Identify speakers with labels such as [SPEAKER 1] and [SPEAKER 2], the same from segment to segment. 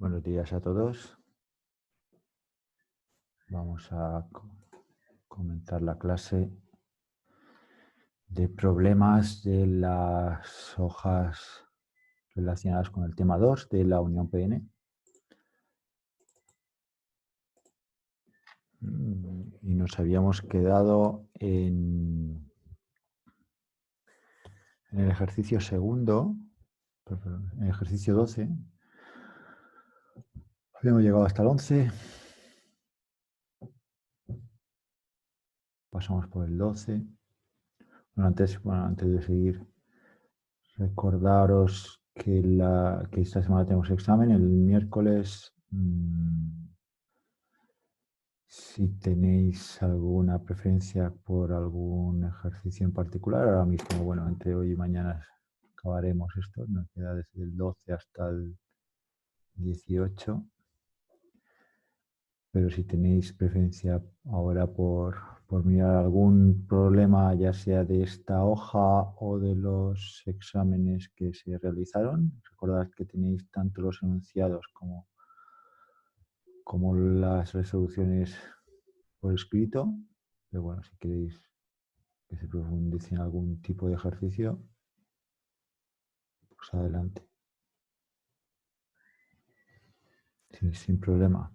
[SPEAKER 1] Buenos días a todos. Vamos a comentar la clase de problemas de las hojas relacionadas con el tema 2 de la Unión PN. Y nos habíamos quedado en el ejercicio segundo, en el ejercicio 12. Habíamos llegado hasta el 11. Pasamos por el 12. Antes de seguir, recordaros que esta semana tenemos examen el miércoles. Si tenéis alguna preferencia por algún ejercicio en particular, ahora mismo, bueno, entre hoy y mañana acabaremos esto, nos queda desde el 12 hasta el 18. Pero si tenéis preferencia ahora por mirar algún problema, ya sea de esta hoja o de los exámenes que se realizaron, recordad que tenéis tanto los enunciados como las resoluciones por escrito. Pero bueno, si queréis que se profundice en algún tipo de ejercicio, pues adelante. Sin problema.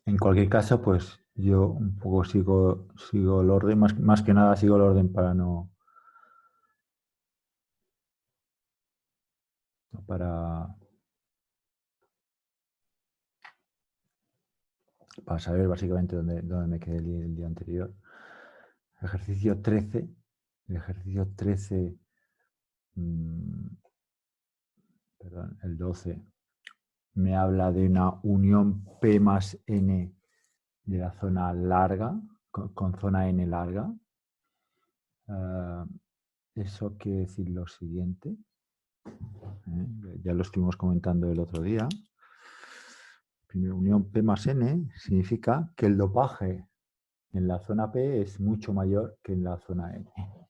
[SPEAKER 1] En cualquier caso, pues yo un poco sigo el orden, más que nada sigo el orden para saber básicamente dónde me quedé el día anterior. Ejercicio 13. El ejercicio 13, perdón, el 12, me habla de una unión P más N de la zona larga, con zona N larga. Eso quiere decir lo siguiente. Ya lo estuvimos comentando el otro día. Primera unión P más N significa que el dopaje en la zona P es mucho mayor que en la zona N. A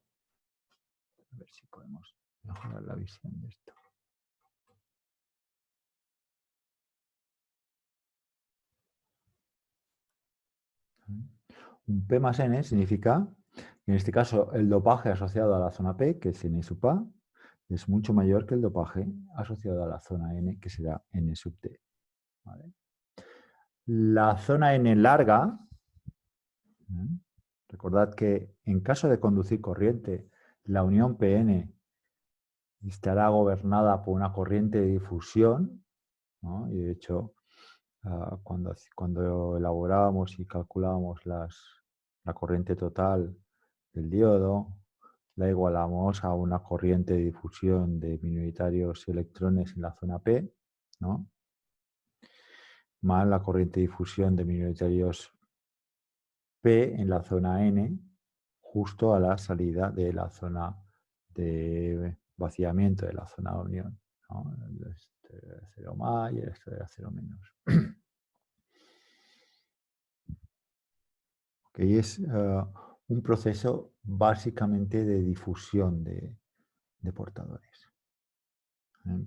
[SPEAKER 1] ver si podemos mejorar la visión de esto. Un P más N significa que en este caso el dopaje asociado a la zona P, que es N sub A, es mucho mayor que el dopaje asociado a la zona N, que será N sub T. ¿Vale? La zona N larga, recordad que en caso de conducir corriente, la unión PN estará gobernada por una corriente de difusión, ¿no? Y de hecho, cuando elaborábamos y calculábamos la corriente total del diodo, la igualamos a una corriente de difusión de minoritarios electrones en la zona P, ¿no? Más la corriente de difusión de minoritarios P en la zona N, justo a la salida de la zona de vaciamiento de la zona de unión, ¿no? Este de 0 más y este de 0 menos. Okay, es un proceso básicamente de difusión de portadores.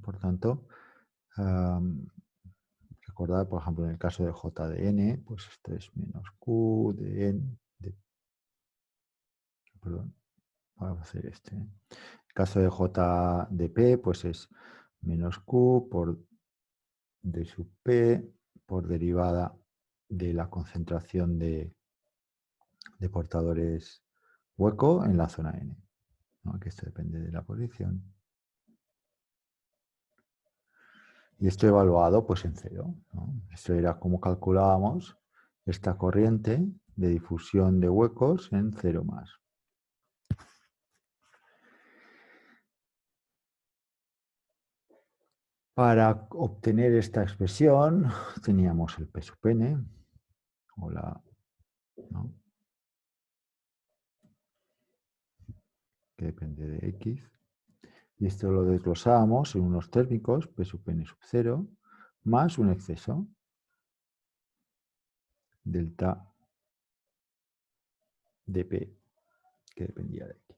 [SPEAKER 1] Por tanto, recordad, por ejemplo, en el caso de J de N, pues esto es menos Q de N. Perdón, vamos a hacer este. En el caso de J de P, pues es menos Q por D sub P por derivada de la concentración de portadores hueco en la zona N, ¿no? Que esto depende de la posición. Y esto evaluado pues en 0, ¿no? Esto era como calculábamos esta corriente de difusión de huecos en 0 más. Para obtener esta expresión teníamos el P sub N, o ¿no? Que depende de X. Y esto lo desglosábamos en unos térmicos, P sub N sub 0, más un exceso, delta de P que dependía de X.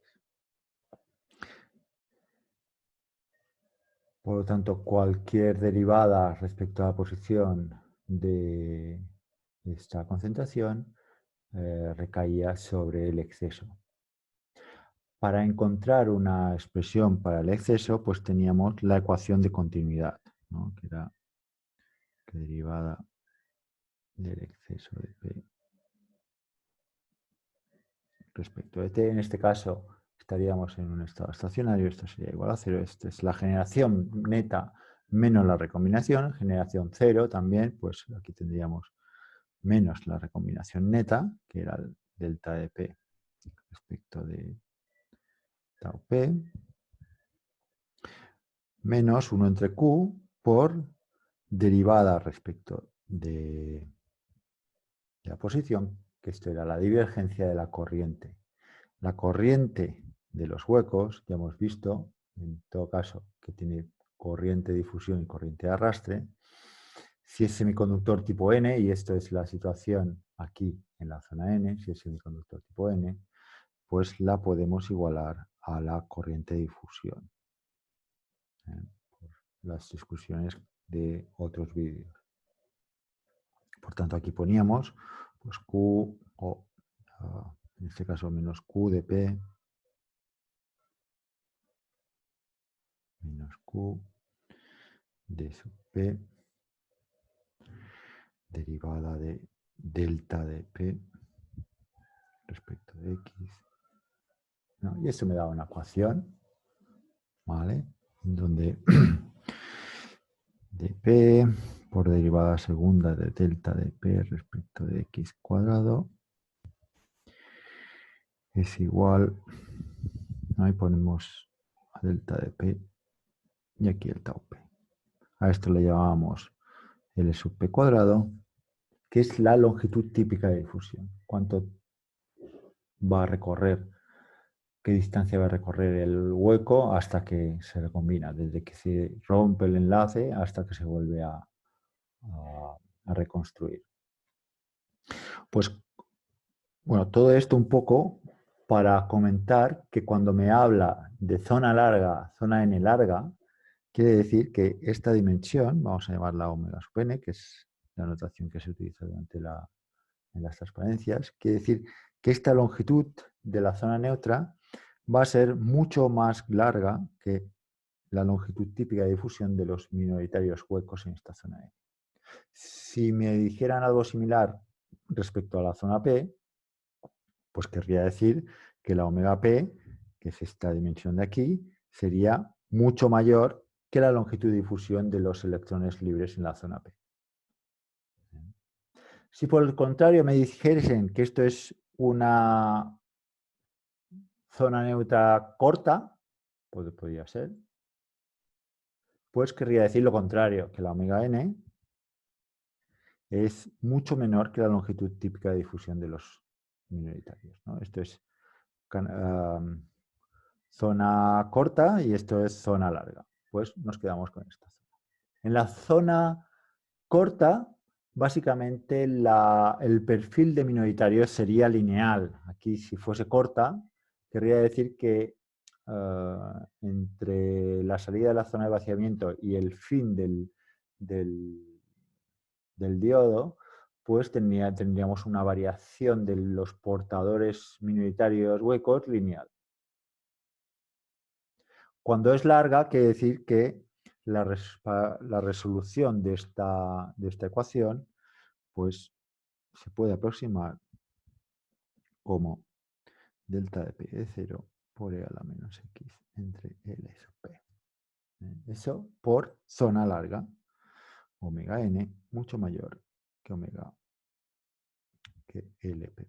[SPEAKER 1] Por lo tanto, cualquier derivada respecto a la posición de esta concentración recaía sobre el exceso. Para encontrar una expresión para el exceso, pues teníamos la ecuación de continuidad, ¿no? Que era que derivada del exceso de P respecto de T. En este caso estaríamos en un estado estacionario, esto sería igual a cero. Esta es la generación neta menos la recombinación, generación cero también, pues aquí tendríamos menos la recombinación neta, que era el delta de P respecto de tau P, menos 1 entre Q por derivada respecto de la posición, que esto era la divergencia de la corriente. La corriente de los huecos, ya hemos visto, en todo caso, que tiene corriente de difusión y corriente de arrastre. Si es semiconductor tipo N, y esto es la situación aquí en la zona N, si es semiconductor tipo N, pues la podemos igualar a la corriente de difusión. Por las discusiones de otros vídeos. Por tanto, aquí poníamos pues, Q, o en este caso menos Q de P, menos Q de sub P, derivada de delta de P respecto de X. ¿No? Y esto me da una ecuación, ¿vale? Donde de P por derivada segunda de delta de P respecto de X cuadrado es igual, ahí ponemos a delta de P y aquí el tau P. A esto le llamamos L sub P cuadrado, que es la longitud típica de difusión. ¿Cuánto va a recorrer? ¿Qué distancia va a recorrer el hueco hasta que se recombina? Desde que se rompe el enlace hasta que se vuelve a reconstruir. Pues, bueno, todo esto un poco para comentar que cuando me habla de zona larga, zona n larga, quiere decir que esta dimensión, vamos a llamarla omega sub n, que es la notación que se utiliza en las transparencias, quiere decir que esta longitud de la zona neutra va a ser mucho más larga que la longitud típica de difusión de los minoritarios huecos en esta zona E. Si me dijeran algo similar respecto a la zona P, pues querría decir que la omega P, que es esta dimensión de aquí, sería mucho mayor que la longitud de difusión de los electrones libres en la zona P. Si por el contrario me dijesen que esto es una zona neutra corta, pues podría ser, pues querría decir lo contrario, que la omega n es mucho menor que la longitud típica de difusión de los minoritarios, ¿no? Esto es zona corta y esto es zona larga. Pues nos quedamos con esta zona. En la zona corta, básicamente el perfil de minoritarios sería lineal. Aquí, si fuese corta, querría decir que entre la salida de la zona de vaciamiento y el fin del diodo, pues tendríamos una variación de los portadores minoritarios huecos lineal. Cuando es larga, quiere decir que la resolución de esta ecuación pues, se puede aproximar como delta de P de 0 por E a la menos X entre L sub P. Eso por zona larga, omega n mucho mayor que omega que LP.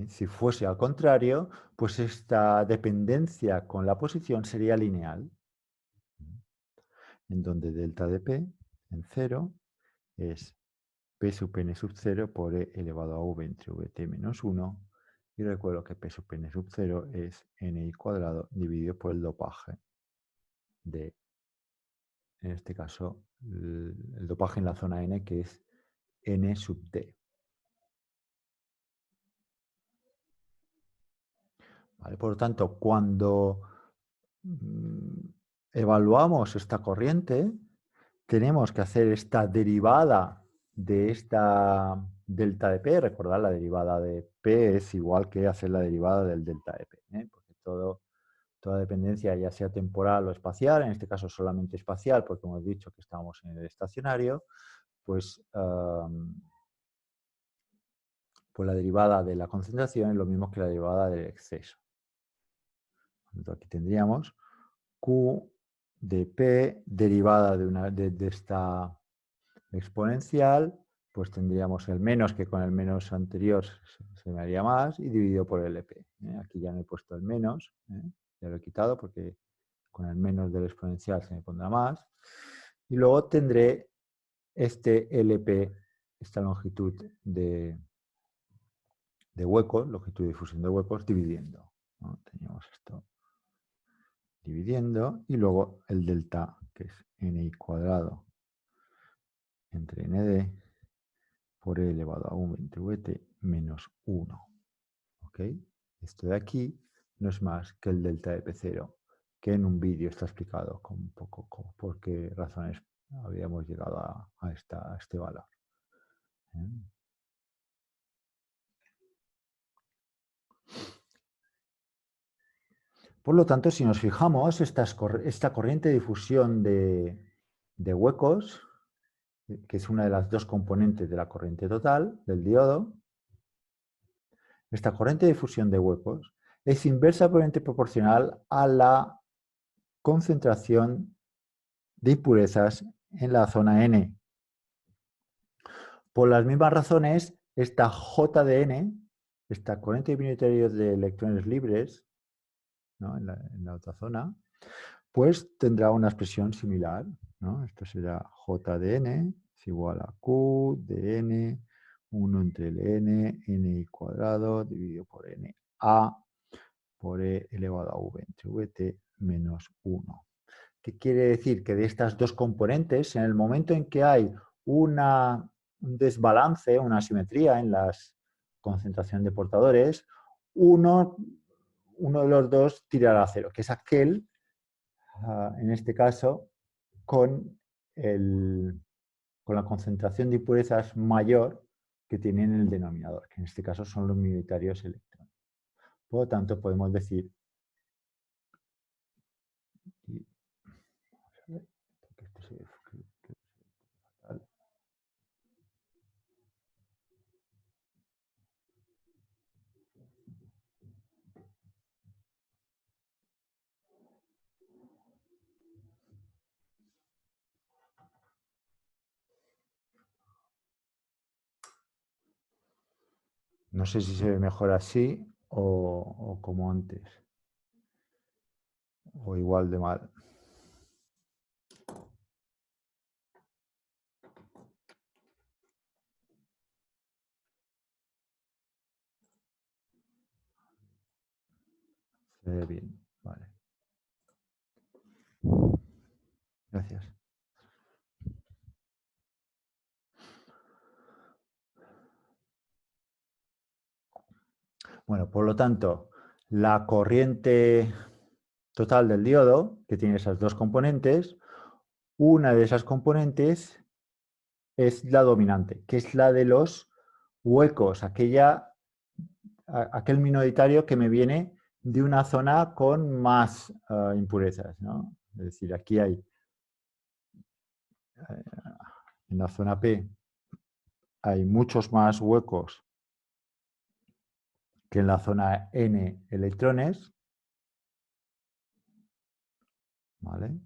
[SPEAKER 1] Si fuese al contrario, pues esta dependencia con la posición sería lineal, en donde delta de P en 0 es P sub n sub 0 por E elevado a V entre Vt menos 1 Y recuerdo que P sub n sub 0 es ni cuadrado dividido por el dopaje de, en este caso, el dopaje en la zona n, que es n sub t. ¿Vale? Por lo tanto, cuando evaluamos esta corriente, tenemos que hacer esta derivada de esta delta de P. Recordad, la derivada de P es igual que hacer la derivada del delta de P, porque toda dependencia, ya sea temporal o espacial, en este caso solamente espacial, porque hemos dicho que estamos en el estacionario, pues la derivada de la concentración es lo mismo que la derivada del exceso. Entonces, aquí tendríamos Q de P derivada de esta exponencial, pues tendríamos el menos, que con el menos anterior se me haría más, y dividido por el LP. Aquí ya no he puesto el menos, ya lo he quitado porque con el menos del exponencial se me pondrá más. Y luego tendré este LP, esta longitud de huecos, longitud de difusión de huecos, dividiendo, ¿no? Teníamos esto dividiendo, y luego el delta, que es ni cuadrado entre nd por e elevado a 1 entre vt menos 1. ¿Ok? Esto de aquí no es más que el delta de P0, que en un vídeo está explicado con un poco por qué razones habíamos llegado a este valor. Por lo tanto, si nos fijamos, esta corriente de difusión de huecos, que es una de las dos componentes de la corriente total del diodo, esta corriente de difusión de huecos es inversamente proporcional a la concentración de impurezas en la zona N. Por las mismas razones, esta J de N, esta corriente de minoritarios de electrones libres, ¿no? en la otra zona, pues tendrá una expresión similar, ¿no? Esto será J de N es igual a Q de N, 1 entre el N cuadrado dividido por N A por E elevado a V entre VT menos 1. ¿Qué quiere decir? Que de estas dos componentes, en el momento en que hay un desbalance, una asimetría en la concentración de portadores, uno de los dos tirará a cero, que es aquel, en este caso, con la concentración de impurezas mayor que tiene en el denominador, que en este caso son los minoritarios electrones. Por lo tanto, podemos decir, no sé si se ve mejor así o como antes, o igual de mal. Se ve bien, vale. Gracias. Bueno, por lo tanto, la corriente total del diodo, que tiene esas dos componentes, una de esas componentes es la dominante, que es la de los huecos, aquel minoritario que me viene de una zona con más impurezas, ¿no? Es decir, aquí hay, en la zona P, hay muchos más huecos que en la zona N electrones, ¿vale?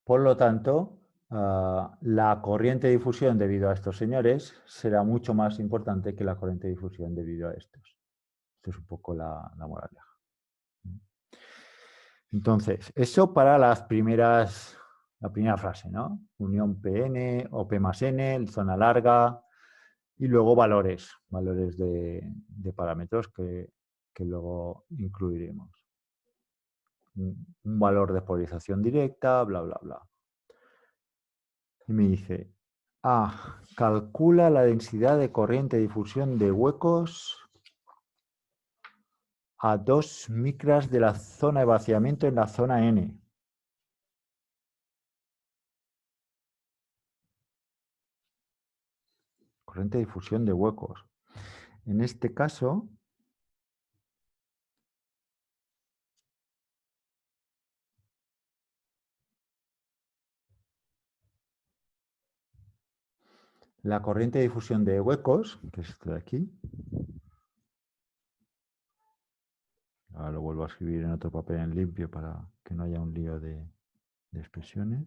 [SPEAKER 1] Por lo tanto, la corriente de difusión debido a estos señores será mucho más importante que la corriente de difusión debido a estos. Esto es un poco la moraleja. Entonces, eso para las primeras la primera frase, ¿no? Unión PN o P más N, zona larga, y luego valores de parámetros que luego incluiremos. Un valor de polarización directa, bla, bla, bla. Y me dice, calcula la densidad de corriente de difusión de huecos a 2 micras de la zona de vaciamiento en la zona N. Corriente de difusión de huecos. En este caso, la corriente de difusión de huecos, que es esto de aquí, ahora lo vuelvo a escribir en otro papel en limpio para que no haya un lío de expresiones.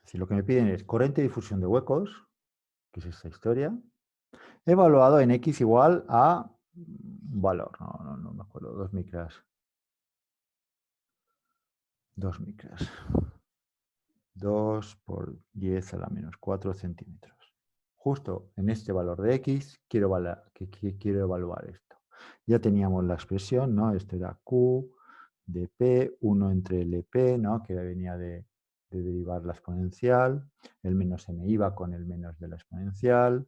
[SPEAKER 1] Si lo que me piden es corriente de difusión de huecos, que es esta historia, evaluado en x igual a un valor, no me acuerdo, 2 micras. 2 micras. 2 por 10 a la menos 4 centímetros. Justo en este valor de x quiero evaluar esto. Ya teníamos la expresión, ¿no? Esto era q de p, 1 entre lp, ¿no? Que venía de derivar la exponencial. El menos n iba con el menos de la exponencial.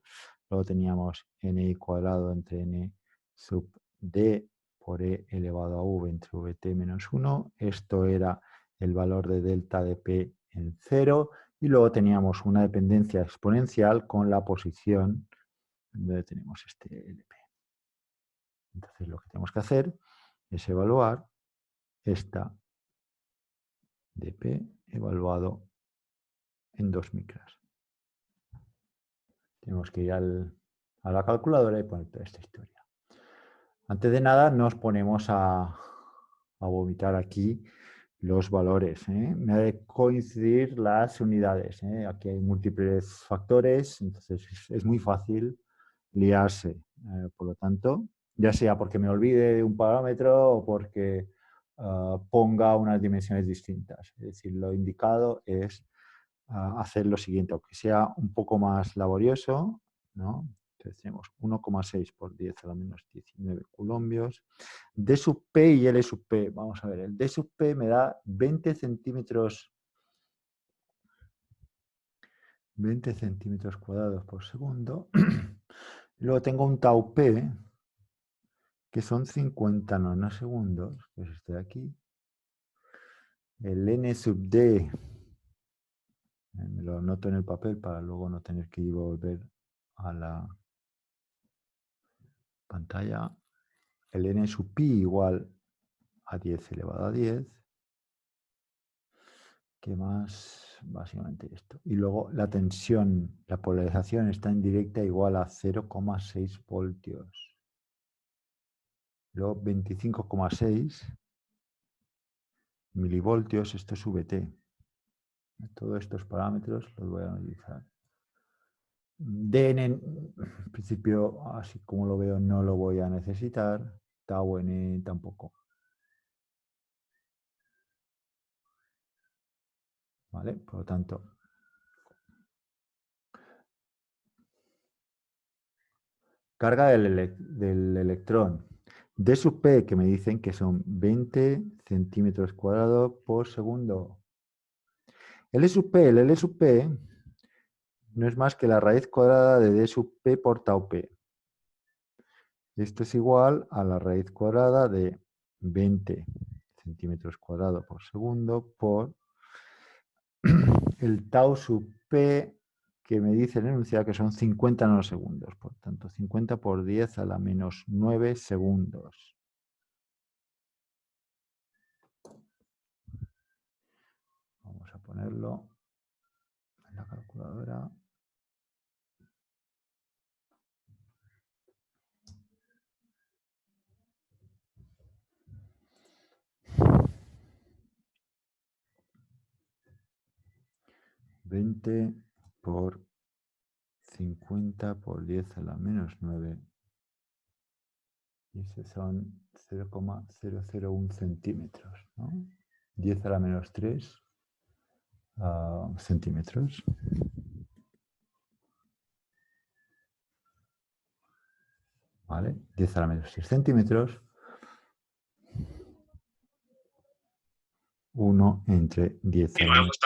[SPEAKER 1] Luego teníamos n cuadrado entre n sub d por e elevado a v entre vt menos 1. Esto era el valor de delta de p en 0. Y luego teníamos una dependencia exponencial con la posición donde tenemos este LP. Entonces lo que tenemos que hacer es evaluar esta dp evaluado en 2 micras. Tenemos que ir a la calculadora y poner toda esta historia. Antes de nada nos ponemos a vomitar aquí los valores. Me ha de coincidir las unidades. Aquí hay múltiples factores, entonces es muy fácil liarse. Por lo tanto, ya sea porque me olvide de un parámetro o porque ponga unas dimensiones distintas. Es decir, lo indicado es hacer lo siguiente, aunque sea un poco más laborioso, ¿no? Entonces tenemos 1,6 por 10 a la menos 19 coulombios. D sub P y L sub P. Vamos a ver, el D sub P me da 20 centímetros cuadrados por segundo. Luego tengo un tau P, que son 50 nanosegundos, que es este de aquí. El N sub D, me lo anoto en el papel para luego no tener que ir a volver a la pantalla. El N sub pi igual a 10 elevado a 10. ¿Qué más? Básicamente esto. Y luego la tensión, la polarización está en directa igual a 0,6 voltios. Luego 25,6 milivoltios, esto es VT. Todos estos parámetros los voy a utilizar. DN, en principio, así como lo veo, no lo voy a necesitar. Tau N tampoco. ¿Vale? Por lo tanto, carga del electrón. D sub P, que me dicen que son 20 centímetros cuadrados por segundo. El L sub P no es más que la raíz cuadrada de D sub P por tau P. Esto es igual a la raíz cuadrada de 20 centímetros cuadrados por segundo por el tau sub P, que me dice el enunciado que son 50 nanosegundos. Por tanto, 50 por 10 a la menos 9 segundos. Vamos a ponerlo en la calculadora. $20 por 50 por 10 a la menos 9 Y ese son 0,001 centímetros, ¿no? 10 a la menos 3 centímetros. ¿Vale? 10 a la menos 6 centímetros. 1 entre 10 a la menos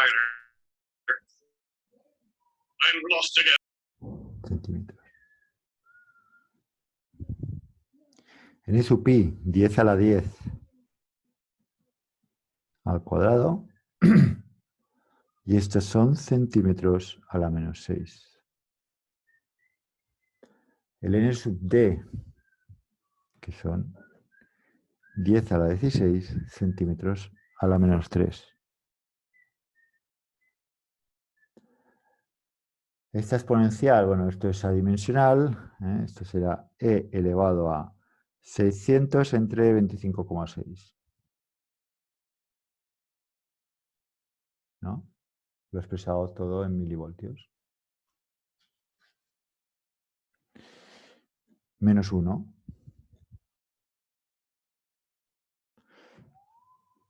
[SPEAKER 1] centímetros. En su pi, 10 a la 10 al cuadrado. Y estos son centímetros a la menos 6. El n sub d, que son 10 a la 16 centímetros a la menos 3. Esta exponencial, bueno, esto es adimensional, esto será e elevado a 600 entre 25,6. ¿No? Lo he expresado todo en milivoltios. Menos 1.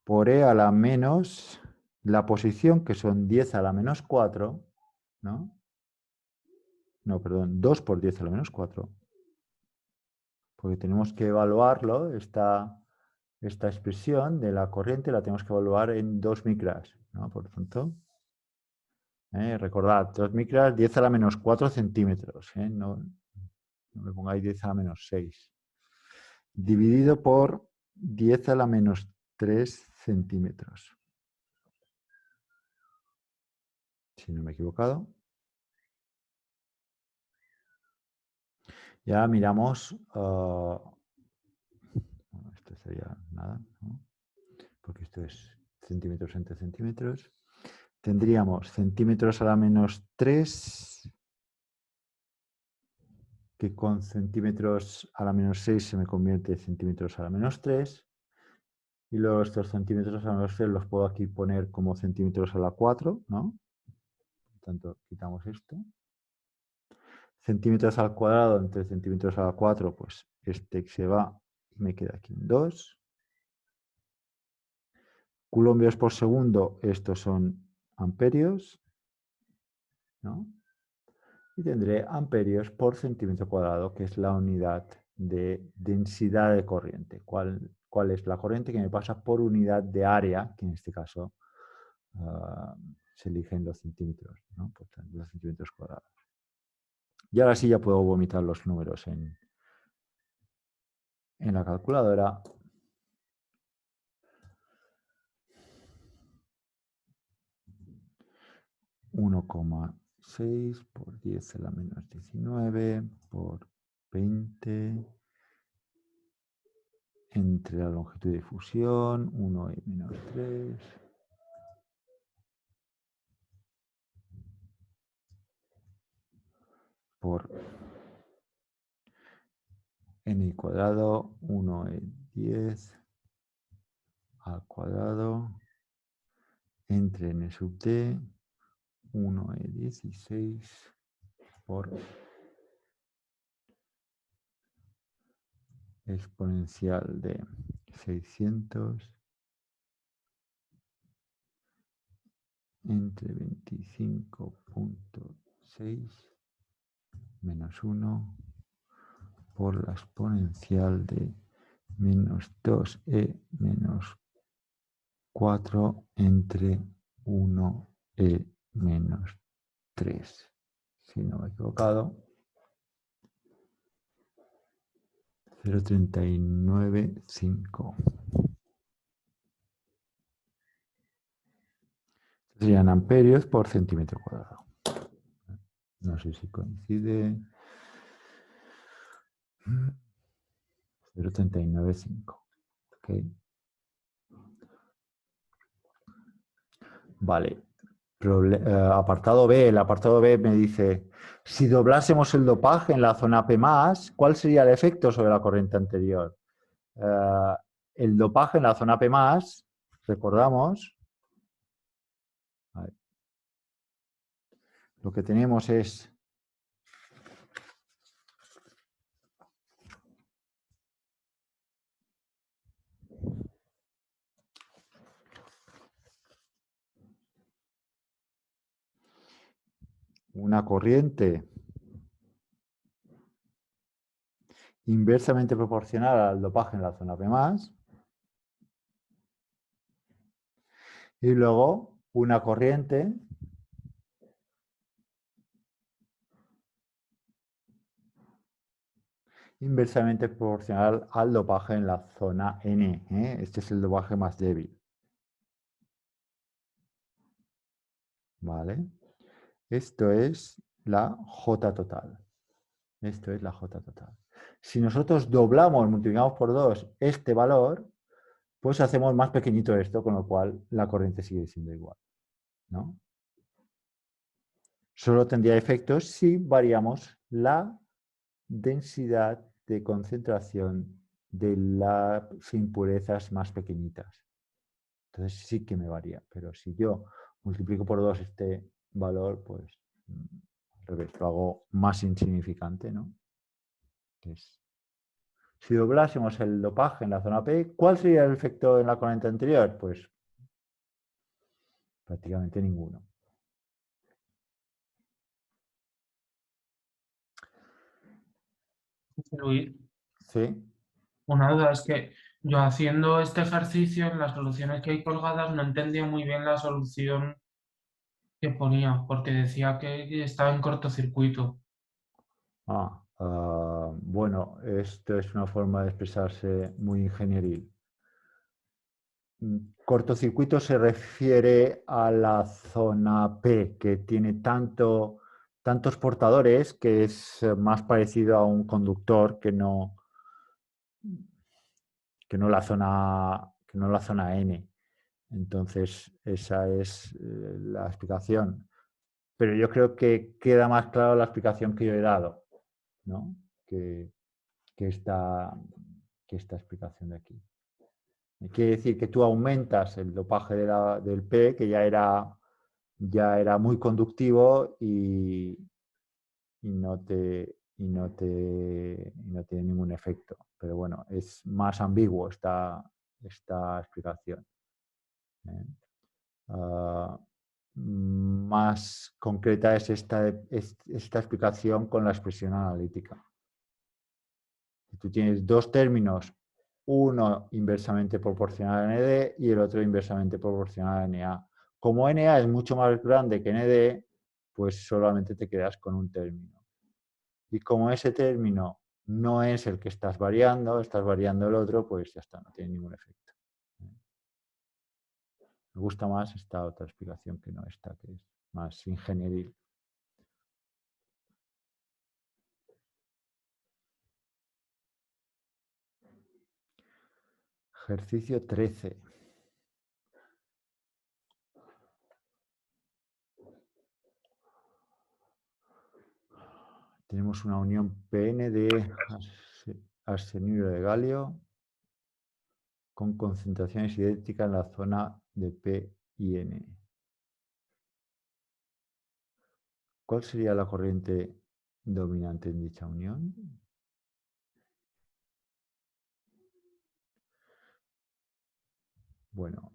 [SPEAKER 1] Por e a la menos la posición, que son 10 a la menos 4, ¿no? No, perdón, 2 por 10 a la menos 4. Porque tenemos que evaluarlo, esta expresión de la corriente la tenemos que evaluar en 2 micras, ¿no? Por lo tanto, recordad, 2 micras, 10 a la menos 4 centímetros, no me pongáis 10 a la menos 6. Dividido por 10 a la menos 3 centímetros. Si no me he equivocado. Ya miramos, esto sería nada, ¿no? Porque esto es centímetros entre centímetros. Tendríamos centímetros a la menos 3, que con centímetros a la menos 6 se me convierte en centímetros a la menos 3. Y luego estos centímetros a la menos 3 los puedo aquí poner como centímetros a la 4, ¿no? Por tanto, quitamos esto. Centímetros al cuadrado entre centímetros a la 4, pues este se va y me queda aquí un 2. Coulombios por segundo, estos son amperios, ¿no? Y tendré amperios por centímetro cuadrado, que es la unidad de densidad de corriente. ¿Cuál es la corriente que me pasa por unidad de área, que en este caso se eligen los centímetros, ¿no? Por tanto, los centímetros cuadrados. Y ahora sí ya puedo vomitar los números en la calculadora. 1,6 por 10 a la menos 19 por 20 entre la longitud de difusión, 1 y menos 3. Por n cuadrado, 1 y 10 al cuadrado, entre n sub d, 1 y 16 por exponencial de 600 entre 25,6 menos 1 por la exponencial de menos 2e menos 4 entre 1e menos 3. Si no me he equivocado. 0,395. Serían amperios por centímetro cuadrado. No sé si coincide. 0,395. Okay. Vale. Apartado B. El apartado B me dice, si doblásemos el dopaje en la zona P+, ¿cuál sería el efecto sobre la corriente anterior? El dopaje en la zona P+, recordamos, lo que tenemos es una corriente inversamente proporcional al dopaje en la zona P+, y luego una corriente inversamente proporcional al dopaje en la zona N. Este es el dopaje más débil. ¿Vale? Esto es la J total. Esto es la J total. Si nosotros doblamos, multiplicamos por 2 este valor, pues hacemos más pequeñito esto, con lo cual la corriente sigue siendo igual, ¿no? Solo tendría efectos si variamos la densidad de concentración de las impurezas más pequeñitas. Entonces sí que me varía, pero si yo multiplico por 2 este valor, pues al revés, lo hago más insignificante, ¿no? Es, si doblásemos el dopaje en la zona P, ¿cuál sería el efecto en la corriente anterior? Pues prácticamente ninguno.
[SPEAKER 2] Luis,
[SPEAKER 1] ¿Sí?
[SPEAKER 2] una duda es que yo haciendo este ejercicio en las soluciones que hay colgadas no entendía muy bien la solución que ponía, porque decía que estaba en cortocircuito.
[SPEAKER 1] Bueno, esto es una forma de expresarse muy ingenieril. Cortocircuito se refiere a la zona P, que tiene tantos portadores que es más parecido a un conductor que no la zona N. Entonces, esa es la explicación. Pero yo creo que queda más claro la explicación que yo he dado, ¿no? que, que esta, que esta explicación de aquí. Quiere decir que tú aumentas el dopaje del P, que ya era muy conductivo y no tiene ningún efecto. Pero bueno, es más ambiguo esta explicación. ¿Eh? Uh, Más concreta es esta explicación con la expresión analítica. Tú tienes dos términos, uno inversamente proporcional a ND y el otro inversamente proporcional a NA. Como NA es mucho más grande que ND, pues solamente te quedas con un término. Y como ese término no es el que estás variando el otro, pues ya está, no tiene ningún efecto. Me gusta más esta otra explicación que no esta, que es más ingenieril. Ejercicio 13. Tenemos una unión PN de arsenuro de galio con concentraciones idénticas en la zona de P y N. ¿Cuál sería la corriente dominante en dicha unión? Bueno,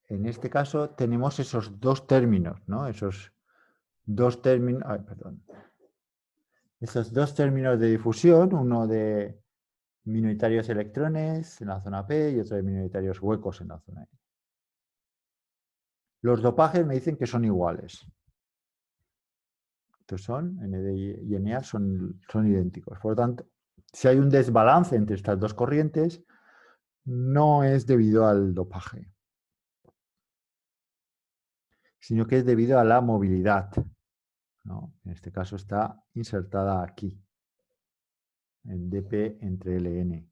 [SPEAKER 1] en este caso tenemos esos dos términos, ¿no? Esos dos términos, perdón. Esos dos términos de difusión, uno de minoritarios electrones en la zona P y otro de minoritarios huecos en la zona E. Los dopajes me dicen que son iguales. Estos son, ND y NA son idénticos. Por lo tanto, si hay un desbalance entre estas dos corrientes, no es debido al dopaje, sino que es debido a la movilidad, ¿no? En este caso está insertada aquí, en dp entre Ln,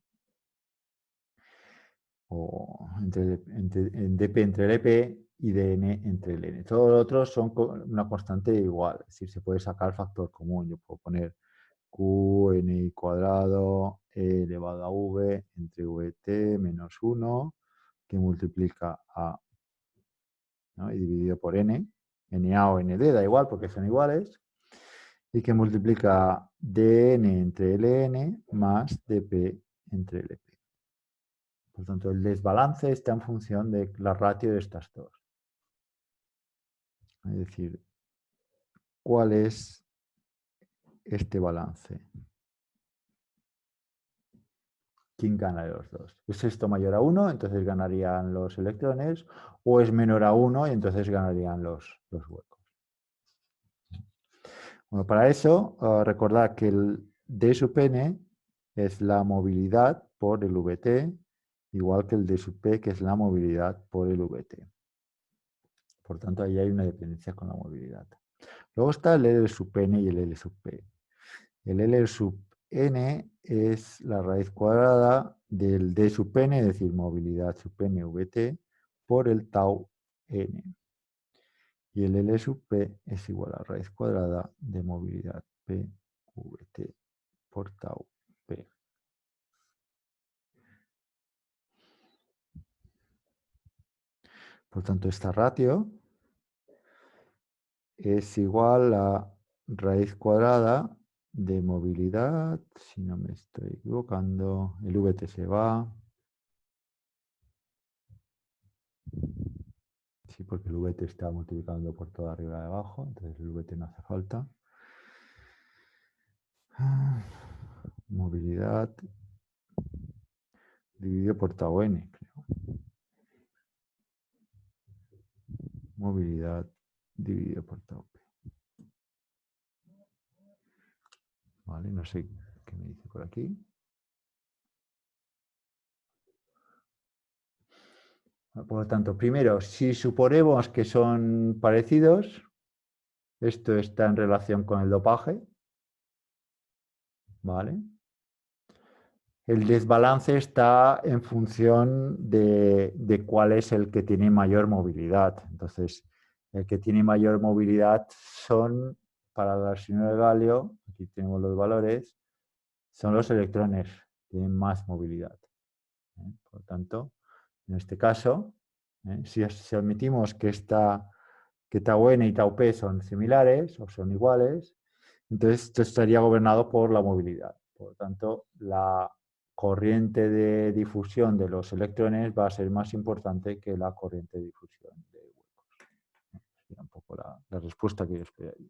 [SPEAKER 1] o en dp entre Lp y dn entre Ln. Todos los otros son una constante igual, es decir, se puede sacar el factor común. Yo puedo poner qni cuadrado e elevado a v entre vt menos 1, que multiplica a, ¿no? y dividido por n, Na o Nd, da igual porque son iguales, y que multiplica dn entre ln más dp entre lp. Por tanto, el desbalance está en función de la ratio de estas dos. Es decir, ¿cuál es este balance? ¿Quién gana de los dos? ¿Es esto mayor a 1? Entonces ganarían los electrones, o es menor a 1 y entonces ganarían los huecos. Bueno, para eso, recordad que el D sub n es la movilidad por el Vt, igual que el D sub p, que es la movilidad por el Vt. Por tanto, ahí hay una dependencia con la movilidad. Luego está el L sub n y el L sub p. El L sub n es la raíz cuadrada del D sub n, es decir, movilidad sub n Vt, por el tau n. Y el L sub p es igual a raíz cuadrada de movilidad p Vt por tau p. Por tanto, esta ratio es igual a raíz cuadrada de movilidad, si no me estoy equivocando, el Vt se va. Sí, porque el Vt está multiplicando por todo arriba y abajo, entonces el Vt no hace falta. Movilidad dividido por tau n, creo. Movilidad dividido por tau p. Vale, no sé qué me dice por aquí. Por lo tanto, primero, si suponemos que son parecidos, esto está en relación con el dopaje, ¿vale? El desbalance está en función de cuál es el que tiene mayor movilidad. Entonces, el que tiene mayor movilidad son, para el arsenio de galio, aquí tenemos los valores, son los electrones, tienen más movilidad. Por lo tanto, en este caso, si admitimos que tau n y tau p son similares o son iguales, entonces esto estaría gobernado por la movilidad. Por lo tanto, la corriente de difusión de los electrones va a ser más importante que la corriente de difusión de huecos. Sería un poco la respuesta que yo esperaría.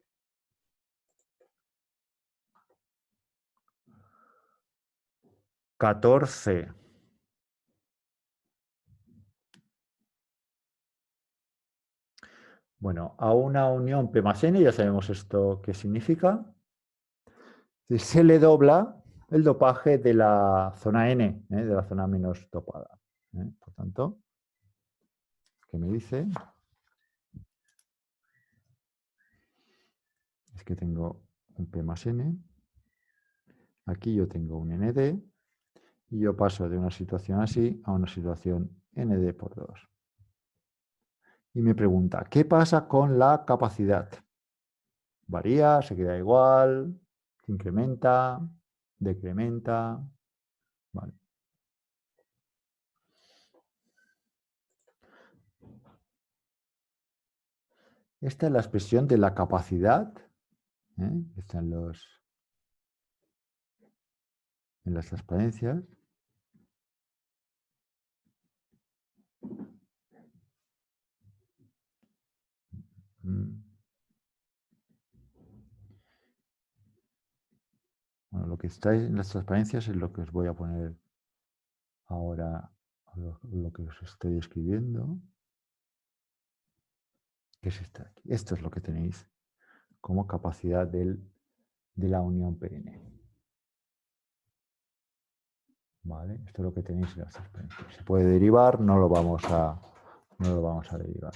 [SPEAKER 1] ₁. Bueno, a una unión P más N, ya sabemos esto qué significa. Se le dobla el dopaje de la zona N, de la zona menos dopada. Por tanto, ¿qué me dice? Es que tengo un P más N, aquí yo tengo un ND, y yo paso de una situación así a una situación ND por 2. Y me pregunta, ¿qué pasa con la capacidad? ¿Varía? ¿Se queda igual? ¿Se incrementa? ¿Decrementa? Vale. Esta es la expresión de la capacidad. Está en las transparencias. Bueno, lo que está en las transparencias es lo que os voy a poner ahora, lo que os estoy escribiendo. ¿Qué es esto aquí? Esto es lo que tenéis como capacidad de la unión PN. ¿Vale? Esto es lo que tenéis en las transparencias. Se puede derivar, no lo vamos a derivar.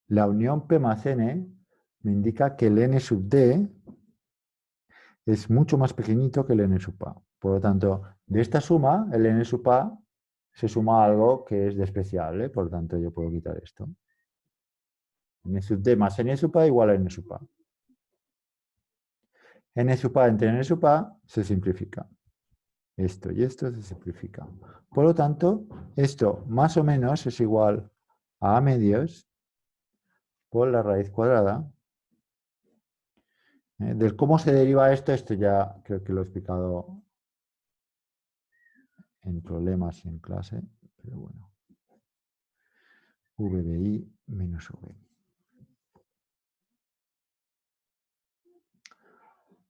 [SPEAKER 1] La unión P más N me indica que el N sub D es mucho más pequeñito que el N sub A. Por lo tanto, de esta suma, el N sub A se suma algo que es despreciable. Por lo tanto, yo puedo quitar esto. N sub D más N sub A igual a N sub A. N sub A entre N sub A se simplifica. esto y esto se simplifica. Por lo tanto, esto más o menos es igual a A medios por la raíz cuadrada. Del cómo se deriva esto ya creo que lo he explicado en problemas y en clase, pero bueno. VBI menos V.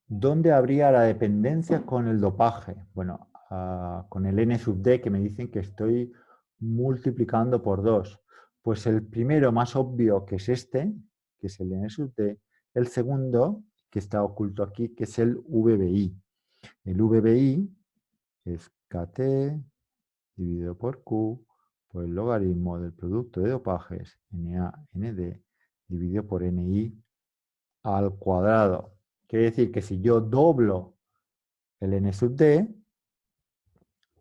[SPEAKER 1] ¿Dónde habría la dependencia con el dopaje? Bueno, con el N sub D, que me dicen que estoy multiplicando por 2. Pues el primero más obvio, que es este, que es el N sub D. El segundo, que está oculto aquí, que es el VBI. El VBI es KT dividido por Q por el logaritmo del producto de dopajes NA-ND dividido por NI al cuadrado. Quiere decir que si yo doblo el N sub D,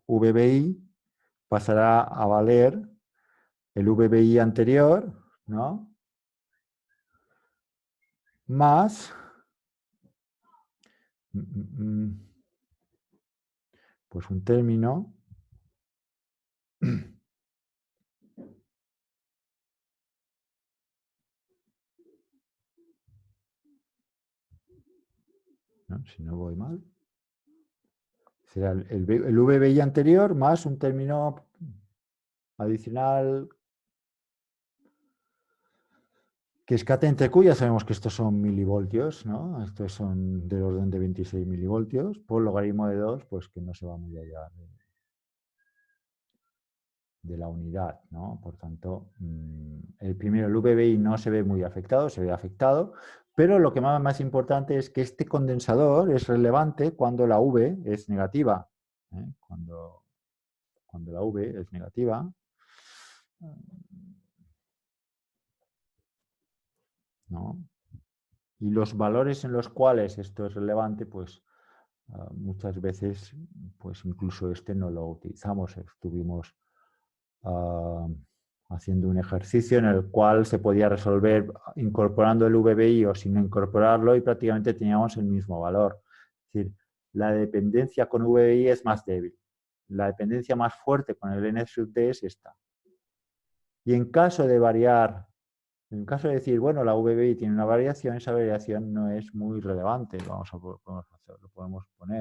[SPEAKER 1] VBI pasará a valer el VBI anterior, ¿no? Más pues un término ¿no? Si no voy mal, será el VBI anterior más un término adicional que es KT entre Q. Ya sabemos que estos son milivoltios, ¿no? Estos son del orden de 26 milivoltios por logaritmo de 2, pues que no se va muy allá de la unidad, ¿no? Por tanto, el primero, el VBI, no se ve muy afectado, se ve afectado, pero lo que más importante es que este condensador es relevante cuando la V es negativa. Cuando la V es negativa, ¿no? Y los valores en los cuales esto es relevante, pues muchas veces, pues incluso este no lo utilizamos. Estuvimos haciendo un ejercicio en el cual se podía resolver incorporando el VBI o sin incorporarlo y prácticamente teníamos el mismo valor. Es decir, la dependencia con VBI es más débil. La dependencia más fuerte con el N sub D es esta. Y en caso de variar, en caso de decir, bueno, la VBI tiene una variación, esa variación no es muy relevante. Lo podemos poner.